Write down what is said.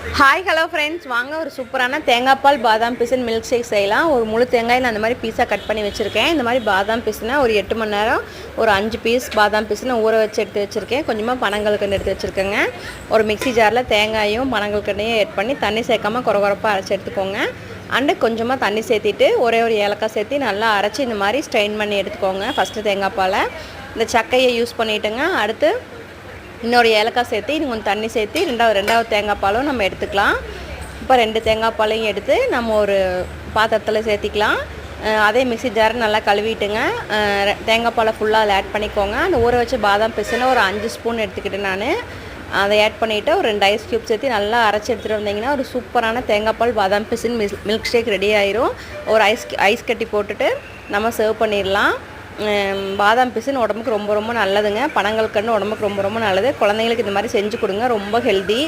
Hi hello friends, வாங்க ஒரு சூப்பரான தேங்காய் பால் பாதாம் பிசின் மில்க் ஷேக் செய்யலாம். ஒரு முழு தேங்காய் நான் அந்த மாதிரி பீஸாக கட் பண்ணி வச்சுருக்கேன். இந்த மாதிரி பாதாம் பிசினை ஒரு 8 மணி நேரம் ஒரு 5 பீஸ் பாதாம் பிசினை ஊற வச்சு எடுத்து வச்சுருக்கேன். கொஞ்சமாக பனங்கல்கண்டு எடுத்து வச்சுருக்கேங்க. ஒரு மிக்ஸி ஜாரில் தேங்காயும் பனங்கல்கண்டையும் ஆட் பண்ணி தண்ணி சேர்க்காமல் குறகுறப்பாக அரைச்சி எடுத்துக்கோங்க. அண்டு கொஞ்சமாக தண்ணி சேர்த்திட்டு ஒரே ஒரு ஏலக்காய் சேர்த்து நல்லா அரைச்சி இந்த மாதிரி ஸ்ட்ரெயின் பண்ணி எடுத்துக்கோங்க. ஃபஸ்ட்டு தேங்காய் பாலை இந்த சக்கையை யூஸ் பண்ணிவிட்டுங்க. அடுத்து இன்னொரு ஏலக்காய் சேர்த்து இன்னும் கொஞ்சம் தண்ணி சேர்த்து ரெண்டாவது தேங்காய் பாலும் நம்ம எடுத்துக்கலாம். இப்போ 2 தேங்காய் பாலையும் எடுத்து நம்ம ஒரு பாத்திரத்தில் சேர்த்திக்கலாம். அதே மிக்ஸி ஜாரை நல்லா கழுவிட்டுங்க. தேங்காய் பாலை ஃபுல்லாக அதில் ஆட் பண்ணிக்கோங்க. அந்த ஊற வச்ச பாதாம் பிசினை ஒரு 5 ஸ்பூன் எடுத்துக்கிட்டு நான் அதை ஆட் பண்ணிவிட்டு ஒரு 2 ஐஸ் க்யூப் சேர்த்து நல்லா அரைச்சி எடுத்துகிட்டு வந்தீங்கன்னா ஒரு சூப்பரான தேங்காய் பால் பாதாம் பிசின் மில்க் ஷேக் ரெடி ஆயிரும். ஒரு ஐஸ் கட்டி போட்டுட்டு நம்ம சர்வ் பண்ணிடலாம். பாதாம் பிசின் உடம்புக்கு ரொம்ப ரொம்ப நல்லதுங்க. பனங்கல்கண்டு உடம்புக்கு ரொம்ப ரொம்ப நல்லது. குழந்தைங்களுக்கு இந்த மாதிரி செஞ்சு கொடுங்க, ரொம்ப ஹெல்தி.